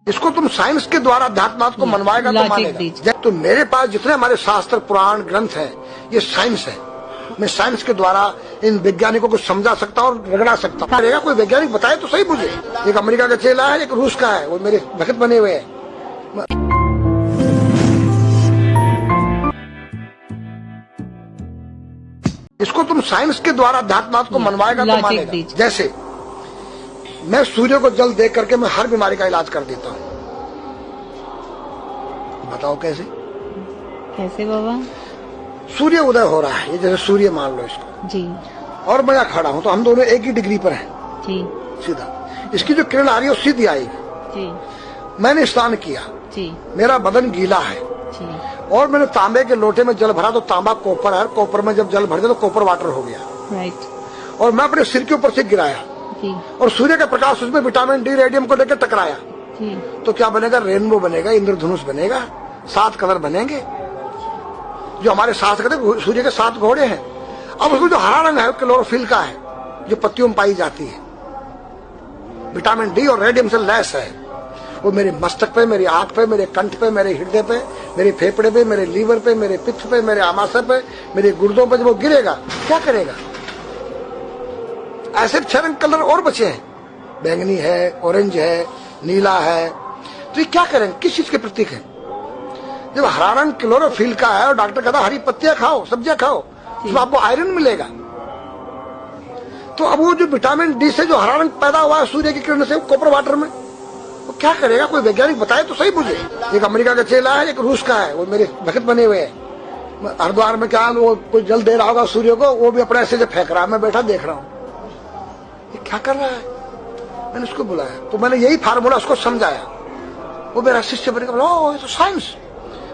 इसको तुम साइंस के द्वारा अध्यात्म को मनवाएगा तो मानेगा। तो मेरे पास जितने हमारे शास्त्र पुराण ग्रंथ हैं ये साइंस है। मैं साइंस के द्वारा इन वैज्ञानिकों को समझा सकता हूँ और रगड़ा सकता हूँ। रहेगा कोई वैज्ञानिक बताए तो सही मुझे। एक अमेरिका का चेला है, एक रूस का है, वो मेरे भक्त बने हुए हैं। इसको तुम साइंस के द्वारा अध्यात्म को मनवाएगा तो मानेगा। जैसे मैं सूर्य को जल देख करके मैं हर बीमारी का इलाज कर देता हूँ। बताओ कैसे? कैसे बाबा? सूर्य उदय हो रहा है, ये जैसे सूर्य मान लो इसको जी, और मैं यहाँ खड़ा हूँ तो हम दोनों एक ही डिग्री पर हैं जी, सीधा। इसकी जो किरण आ रही है वो सीधी आएगी। जी, मैंने स्नान किया जी, मेरा बदन गीला है जी, और मैंने तांबे के लोटे में जल भरा तो तांबा कॉपर है, कॉपर में जब जल भर दिया तो कॉपर वाटर हो गया। राइट। और मैं अपने सिर के ऊपर से गिराया जी, और सूर्य का प्रकाश उसमें विटामिन डी रेडियम को लेकर टकराया जी, तो क्या बनेगा? रेनबो बनेगा, इंद्रधनुष बनेगा, 7 कलर बनेंगे। जो हमारे शास्त्र कहते हैं सूर्य के 7 घोड़े हैं। अब उसको जो हरा रंग है क्लोरोफिल का है, जो पत्तियों में पाई जाती है, विटामिन डी और रेडियम से लैस है। वो मेरे मस्तक पे, मेरी आंख पे, मेरे कंठ पे, मेरे हृदय पे, मेरे फेफड़े पे, मेरे लीवर पे, मेरे पित्त पे, मेरे आमाशय पे, मेरे गुर्दों पे जब वो गिरेगा क्या करेगा? ऐसे 6 रंग कलर और बचे हैं, बैंगनी है, ऑरेंज है, नीला है। तो ये क्या करेंगे? किस चीज के प्रतीक है? जब हरा रंग क्लोरोफिल का है और डॉक्टर कहता हरी पत्तियां खाओ, सब्जियां खाओ, तो आपको आयरन मिलेगा। तो अब वो जो विटामिन डी से जो हरा रंग पैदा हुआ है सूर्य की किरण से कॉपर वाटर में, वो क्या करेगा? कोई वैज्ञानिक बताए तो सही मुझे। एक अमेरिका का चेला है, एक रूस का है, वो मेरे भक्त बने हुए हैं। हरिद्वार में क्या वो कोई जल दे रहा होगा सूर्य को, वो भी अपने ऐसे जो फेंक रहा है, मैं बैठा देख रहा हूँ ये क्या कर रहा है। मैंने उसको बुलाया तो मैंने यही फार्मूला उसको समझाया। वो मेरा शिष्य बनेगा। बोला ओ ये तो साइंस।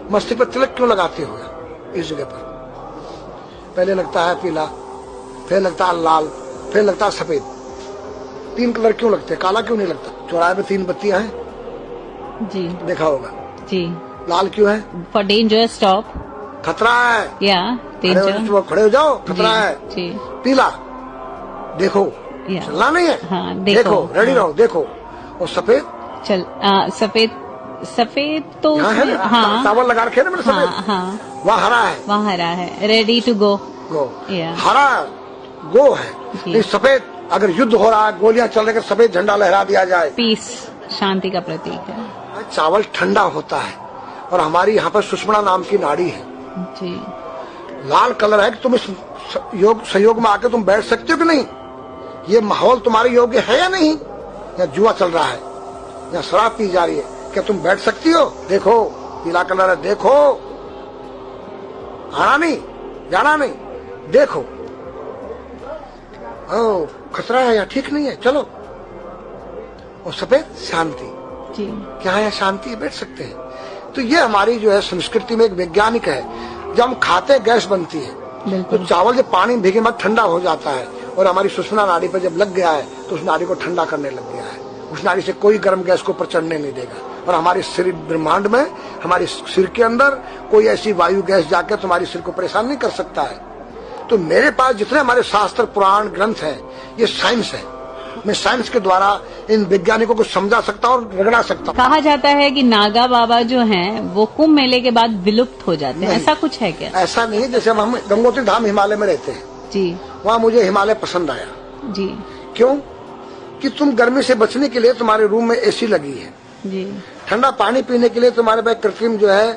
मस्तिष्क पर तिलक क्यों लगाते हो इस जगह पर? पहले लगता है पीला, फिर लगता है लाल, फिर लगता है सफेद। 3 कलर क्यों लगते हैं? काला क्यों नहीं लगता? चौराहे पे 3 बत्तियां हैं, जी देखा होगा जी। लाल क्यों है? फॉर डेंजर स्टॉप, खतरा है। या डेंजर, खड़े हो जाओ, खतरा है। जी। पीला देखो, चलना नहीं है। हाँ, देखो रेडी रहो, देखो। और सफेद चल सफेद तो हाँ टावल लगा रखे ना मैंने सफेद। हाँ, वहाँ हरा है, वहाँ हरा है, रेडी टू गो। हरा गो है, सफेद अगर युद्ध हो रहा है, गोलियां चल रही है, सफेद झंडा लहरा दिया जाए, पीस, शांति का प्रतीक है। चावल ठंडा होता है और हमारी यहाँ पर सुषुम्ना नाम की नाड़ी है जी। लाल कलर है कि तुम इस योग सहयोग में आके तुम बैठ सकते हो कि नहीं? ये माहौल तुम्हारे योग्य है या नहीं? या जुआ चल रहा है, या शराब पी जा रही है, क्या तुम बैठ सकती हो? देखो पीला कलर है, देखो। आना नहीं, जाना नहीं, देखो। ओ खतरा है या ठीक नहीं है, चलो। और सफेद शांति जी। क्या है? शांति है, बैठ सकते हैं। तो ये हमारी जो है संस्कृति में एक वैज्ञानिक है। जब हम खाते गैस बनती है तो चावल जब पानी भीगे बाद ठंडा हो जाता है और हमारी सुषुम्ना नाड़ी पर जब लग गया है तो उस नाड़ी को ठंडा करने लग गया है। उस नाड़ी से कोई गर्म गैस को ऊपर चढ़ने नहीं देगा। और हमारे सिर ब्रह्मांड में, हमारे सिर के अंदर कोई ऐसी वायु गैस जाकर तुम्हारी सिर को परेशान नहीं कर सकता है। तो मेरे पास जितने हमारे शास्त्र पुराण ग्रंथ हैं ये साइंस है। मैं साइंस के द्वारा इन वैज्ञानिकों को समझा सकता हूँ और रगड़ा सकता हूँ। कहा जाता है कि नागा बाबा जो हैं वो कुंभ मेले के बाद विलुप्त हो जाते हैं, ऐसा कुछ है क्या? ऐसा नहीं। जैसे हम गंगोत्री धाम हिमालय में रहते हैं जी, वहाँ मुझे हिमालय पसंद आया जी। क्यों? कि तुम गर्मी से बचने के लिए तुम्हारे रूम में एसी लगी है जी, ठंडा पानी पीने के लिए तुम्हारे पास कृत्रिम जो है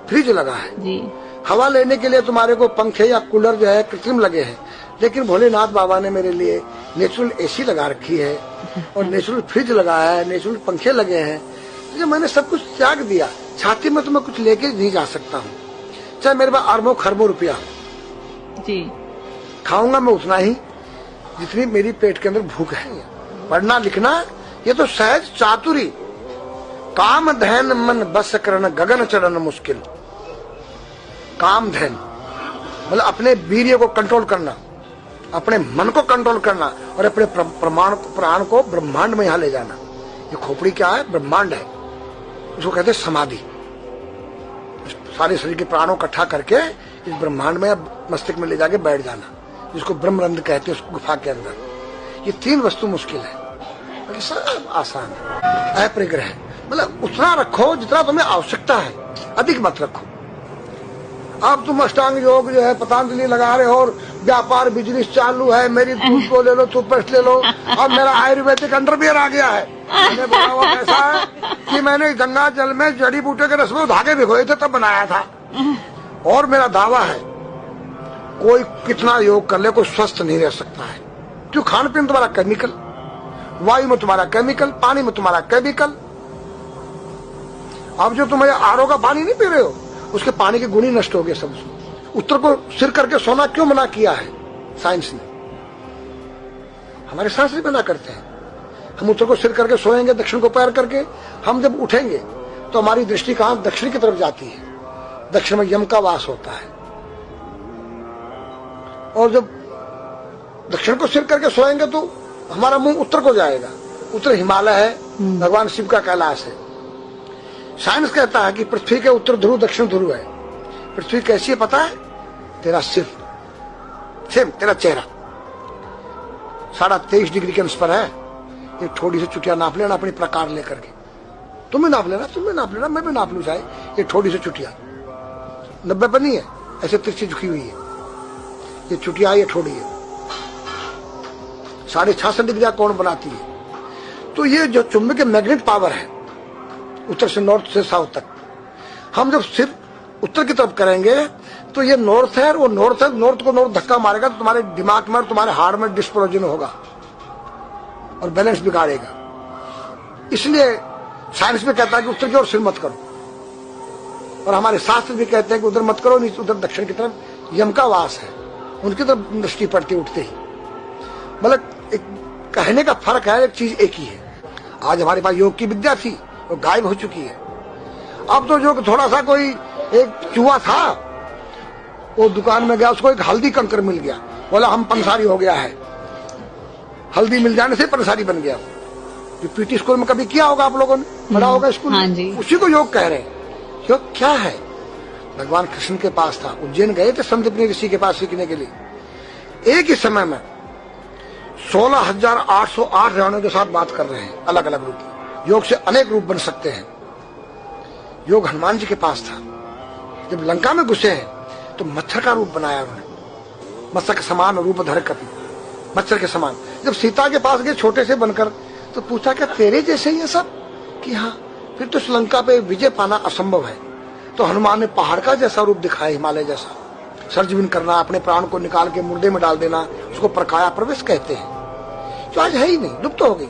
फ्रिज लगा है जी, हवा लेने के लिए तुम्हारे को पंखे या कूलर जो है कृत्रिम लगे हैं। लेकिन भोलेनाथ बाबा ने मेरे लिए नेचुरल एसी लगा रखी है और नेचुरल फ्रिज लगाया है, नेचुरल पंखे लगे हैं। तो मैंने सब कुछ त्याग दिया। छाती में तो मैं कुछ लेके नहीं जा सकता हूँ, चाहे मेरे पास अरबों खरबों रुपया जी। खाऊंगा मैं उतना ही जितनी मेरी पेट के अंदर भूख है। पढ़ना लिखना ये तो सहज चातुरी। काम धैन मन बस करन गगन चढ़न मुश्किल। काम धैन मतलब अपने वीर्य को कंट्रोल करना, अपने मन को कंट्रोल करना और अपने प्राण को ब्रह्मांड में यहाँ ले जाना। ये खोपड़ी क्या है? ब्रह्मांड है। इसको कहते हैं समाधि। सारे शरीर के प्राणों इकट्ठा करके इस ब्रह्मांड में मस्तिष्क में ले जाके बैठ जाना, जिसको ब्रह्मरंध्र कहते हैं, उस गुफा के अंदर। ये 3 वस्तु मुश्किल है। बाकी सब आसान है। अपरिग्रह मतलब उतना रखो जितना तुम्हें आवश्यकता है, अधिक मत रखो। अब तुम अष्टांग योग जो है पतंजलि लगा रहे हो और व्यापार बिजनेस चालू है, मेरी दूध को ले लो, टूथपेस्ट ले लो। अब मेरा आयुर्वेदिक अंडरवियर आ गया है। मैंने बोला वो कैसा है कि मैंने गंगा जल में जड़ी बूटे के रस में धागे भिगोए थे तब बनाया था। और मेरा दावा है कोई कितना योग कर ले कोई स्वस्थ नहीं रह सकता है, क्यों? खान पीन तुम्हारा केमिकल, वायु में तुम्हारा केमिकल, पानी में तुम्हारा केमिकल। अब जो तुम आरओ का पानी नहीं पी रहे हो, उसके पानी के गुण ही नष्ट हो गए सब। उत्तर को सिर करके सोना क्यों मना किया है साइंस ने? हमारे शास्त्र मना करते हैं। हम उत्तर को सिर करके सोएंगे, दक्षिण को पैर करके। हम जब उठेंगे तो हमारी दृष्टि कहां? दक्षिण की तरफ जाती है। दक्षिण में यम का वास होता है। और जब दक्षिण को सिर करके सोएंगे तो हमारा मुंह उत्तर को जाएगा। उत्तर हिमालय है, भगवान शिव का कैलाश है। साइंस कहता है कि पृथ्वी के उत्तर ध्रुव दक्षिण ध्रुव है। पृथ्वी कैसी है पता है? तेरा सिर, सेम तेरा चेहरा 23.5 डिग्री के अंश पर है। ये थोड़ी सी चुटिया नाप लेना अपनी प्रकार लेकर के। तुम भी नाप लेना, तुम भी नाप लेना, मैं भी नाप लू चाहे। ये थोड़ी सी चुटिया 90 पर नहीं है, ऐसे तिरछी झुकी हुई है। ये चुटिया ये थोड़ी है, 66.5 डिग्री कोण बनाती है। तो ये जो चुंबकीय मैग्नेट पावर है उत्तर से नॉर्थ से साउथ तक, हम जब सिर उत्तर की तरफ करेंगे तो ये नॉर्थ है, वो नॉर्थ है। नॉर्थ को नॉर्थ धक्का मारेगा तो तुम्हारे दिमाग में, तुम्हारे हार्ट में डिस्प्रोजन होगा और बैलेंस बिगाड़ेगा। इसलिए साइंस में कहता है कि उत्तर की ओर सिर मत करो, और हमारे शास्त्र भी कहते हैं कि उधर मत करो, नहीं उधर दक्षिण की तरफ यम का वास है, उनकी तरफ दृष्टि पड़ती उठते ही। मतलब एक कहने का फर्क है, एक चीज एक ही है। आज हमारे पास योग की विद्या थी, वो गायब हो चुकी है। अब तो जो थोड़ा सा कोई एक चूहा था, वो दुकान में गया, उसको एक हल्दी कंकर मिल गया, बोला हम पंसारी हो गया है। हल्दी मिल जाने से पंसारी बन गया। जो पीटी स्कूल में कभी किया होगा आप लोगों ने, पढ़ा होगा स्कूल में, उसी को योग कह रहे हैं। योग क्या है? भगवान कृष्ण के पास था, उज्जैन गए थे संदीपनी ऋषि के पास सीखने के लिए। एक ही समय में 16,808 रावणों के साथ बात कर रहे हैं, अलग अलग रूप। योग से अनेक रूप बन सकते हैं। योग हनुमान जी के पास था। जब लंका में घुसे हैं तो मच्छर का रूप बनाया उन्होंने, मत्स्य के समान रूप धर कर, मच्छर के समान। जब सीता के पास गए छोटे से बनकर, तो पूछा क्या तेरे जैसे ही है सब? कि हाँ। फिर तो लंका पे विजय पाना असंभव है। तो हनुमान ने पहाड़ का जैसा रूप दिखाया, हिमालय जैसा। सर्जविन करना, अपने प्राण को निकाल के मुर्दे में डाल देना, उसको प्रकाया प्रवेश कहते हैं। जो आज है ही नहीं, लुप्त हो गई।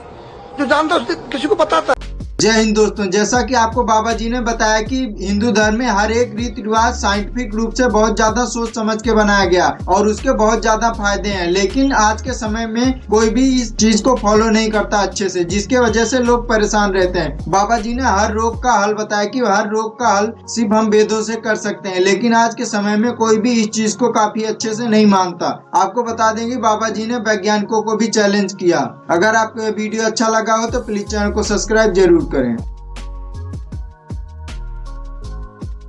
जो जानता उसने किसी को बताता। जय हिंद दोस्तों, जैसा कि आपको बाबा जी ने बताया कि हिंदू धर्म में हर एक रीति रिवाज साइंटिफिक रूप से बहुत ज्यादा सोच समझ के बनाया गया और उसके बहुत ज्यादा फायदे हैं। लेकिन आज के समय में कोई भी इस चीज को फॉलो नहीं करता अच्छे से, जिसके वजह से लोग परेशान रहते हैं। बाबा जी ने हर रोग का हल बताया कि हर रोग का हल सिर्फ हम वेदों से कर सकते हैं, लेकिन आज के समय में कोई भी इस चीज को काफी अच्छे से नहीं मानता। आपको बता देंगे बाबा जी ने वैज्ञानिकों को भी चैलेंज किया। अगर आपको ये वीडियो अच्छा लगा हो तो प्लीज चैनल को सब्सक्राइब जरूर करें।